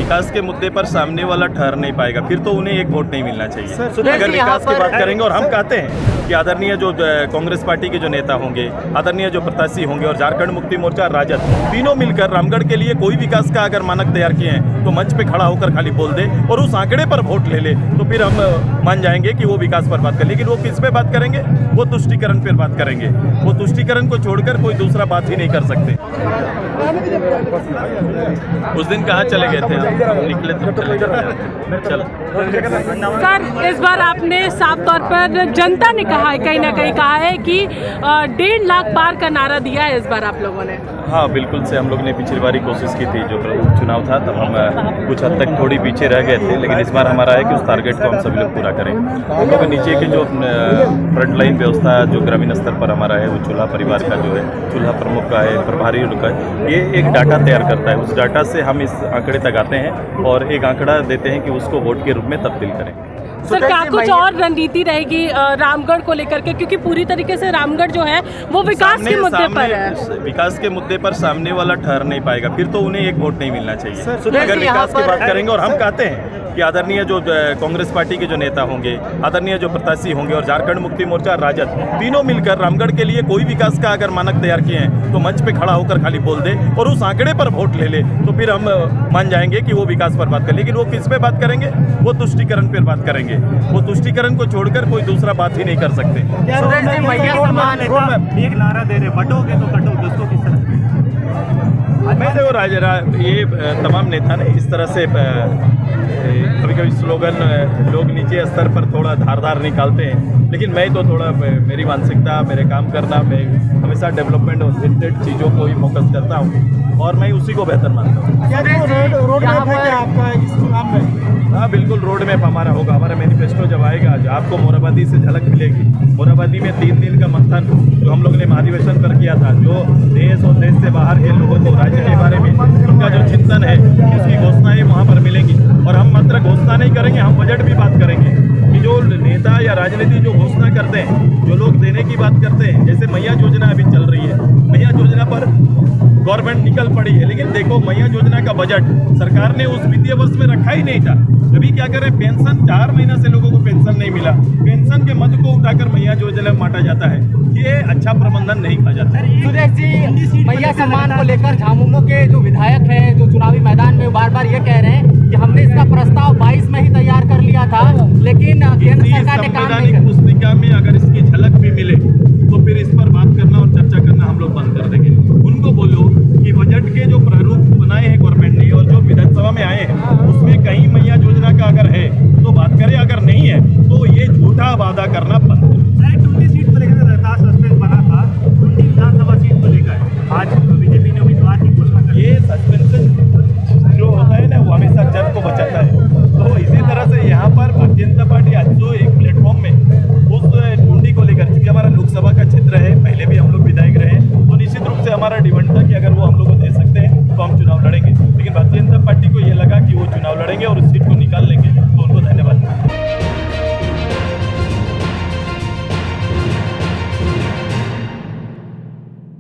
विकास के मुद्दे पर सामने वाला ठहर नहीं पाएगा फिर तो उन्हें एक वोट नहीं मिलना चाहिए। अगर विकास की बात करेंगे और हम कहते हैं कि आदरणीय जो कांग्रेस पार्टी के जो नेता होंगे, आदरणीय जो प्रत्याशी होंगे और झारखंड मुक्ति मोर्चा राजद तीनों मिलकर रामगढ़ के लिए कोई विकास का अगर मानक तैयार किए हैं तो मंच पे खड़ा होकर खाली बोल दे और उस आंकड़े पर वोट ले ले तो फिर हम मान जाएंगे कि वो विकास पर बात करें। लेकिन वो किस पे बात करेंगे? वो तुष्टीकरण पर बात करेंगे। वो तुष्टीकरण को छोड़कर कोई दूसरा बात ही नहीं कर सकते। उस दिन कहाँ चले गए थे? हम निकले तो चले गए। चलो सर, इस बार आपने साफ तौर पर जनता ने कहा है, कहीं ना कहीं कहा है कि 1.5 लाख पार का नारा दिया है इस बार आप लोगों ने। हाँ बिल्कुल से हम लोग ने पिछली बार ही कोशिश की थी, जो चुनाव था तब हम कुछ हद तक थोड़ी पीछे रह गए थे, लेकिन इस बार हमारा है कि उस टारगेट को हम सभी लोग पूरा करें। हम लोग नीचे के जो फ्रंट लाइन व्यवस्था जो ग्रामीण स्तर पर हमारा है, वो चूल्हा परिवार का जो है, चूल्हा प्रमुख का है, प्रभारी का है, ये एक डाटा तैयार करता है। उस डाटा से हम इस आंकड़े तक आते हैं और एक आंकड़ा देते हैं कि उसको वोट के रूप में तब्दील करें। सर, क्या कुछ और रणनीति रहेगी रामगढ़ को लेकर के, क्योंकि पूरी तरीके से रामगढ़ जो है वो विकास के मुद्दे पर है। विकास के मुद्दे पर सामने वाला ठहर नहीं पाएगा फिर तो उन्हें एक वोट नहीं मिलना चाहिए। अगर विकास की बात करेंगे और हम कहते हैं कि आदरणीय जो कांग्रेस पार्टी के जो नेता होंगे, आदरणीय जो प्रत्याशी होंगे और झारखंड मुक्ति मोर्चा राजद तीनों मिलकर रामगढ़ के लिए कोई विकास का अगर मानक तैयार किए हैं तो मंच पे खड़ा होकर खाली बोल दे और उस आंकड़े पर वोट ले ले तो फिर हम मान जाएंगे कि वो विकास पर बात करें। लेकिन वो किस पे बात करेंगे? वो तुष्टीकरण पर बात करेंगे। वो तुष्टीकरण को छोड़कर कोई दूसरा बात ही नहीं कर सकते। एक नारा दे रहे, बटोगे तो कटोगे, उसको किस तरह? मैं देखो ये तमाम नेता ने इस तरह से कभी कभी स्लोगन लोग नीचे स्तर पर थोड़ा धारदार निकालते हैं, लेकिन मैं तो थोड़ा मेरी मानसिकता, मेरे काम करना, मैं हमेशा डेवलपमेंट ओरिएंटेड चीज़ों को ही फोकस करता हूँ और मैं उसी को बेहतर मानता हूँ। हाँ बिल्कुल, रोड मैप हमारा होगा। हमारा मैनिफेस्टो जब आएगा आज आपको मोराबादी से झलक मिलेगी। मोराबादी में 3 दिन का मंथन जो हम लोग ने महाधिवेशन पर किया था, जो देश और देश से बाहर के लोगों को राज्य के बारे में उनका जो चिंतन है उसकी घोषणाएं वहाँ पर मिलेंगी। और हम मात्र घोषणा नहीं करेंगे, हम बजट भी बात करेंगे कि जो नेता या राजनीति जो घोषणा करते हैं, जो लोग देने की बात करते हैं, जैसे मैया योजना अभी चल रही है, मैया योजना पर गवर्नमेंट निकल पड़ी है, लेकिन देखो मैया योजना का बजट सरकार ने उस वित्तीय वर्ष में रखा ही नहीं था। अभी क्या करें, पेंशन 4 महीना से लोगों को पेंशन नहीं मिला, पेंशन के मद को उठाकर मैया योजना में बांटा जाता है। ये अच्छा प्रबंधन नहीं कहा जाता। सुरेश जी, मैया सम्मान को लेकर झामुमो के जो विधायक हैं, जो चुनावी मैदान में बार बार ये कह रहे हैं कि हमने इसका प्रस्ताव 22 में ही तैयार कर लिया था, लेकिन केंद्र सरकार ने काम नहीं किया। पुस्तिका में अगर इसकी झलक भी मिले तो फिर इस पर बात करना और चर्चा करना हम लोग बंद कर देंगे। उनको बोलो कि बजट के जो प्रारूप बनाए हैं गवर्नमेंट ने और जो विधानसभा में आए हैं उसमें कहीं मैया योजना का अगर है तो बात करें, अगर नहीं है तो ये झूठा वादा करना बंद करें। टुंडी सीट को लेकर सस्पेंस बना था, टुंडी विधानसभा सीट को लेकर आज बीजेपी ने उम्मीदवार की घोषणा कर। ये सस्पेंस जो होता है ना वो हमेशा जन को बचाता है। तो इसी तरह से यहाँ पर भारतीय जनता पार्टी आज जो एक प्लेटफॉर्म में उस टुंडी को लेकर, क्योंकि हमारा लोकसभा का क्षेत्र है, पहले भी हम लोग विधायक रहे, तो निश्चित रूप से हमारा डिमांड था कि अगर वो हम लोग को दे सकते हैं तो हम चुनाव लड़ेंगे। लेकिन भारतीय जनता पार्टी को ये लगा कि वो चुनाव लड़ेंगे और उस सीट को निकाल लेंगे, तो उनको धन्यवाद।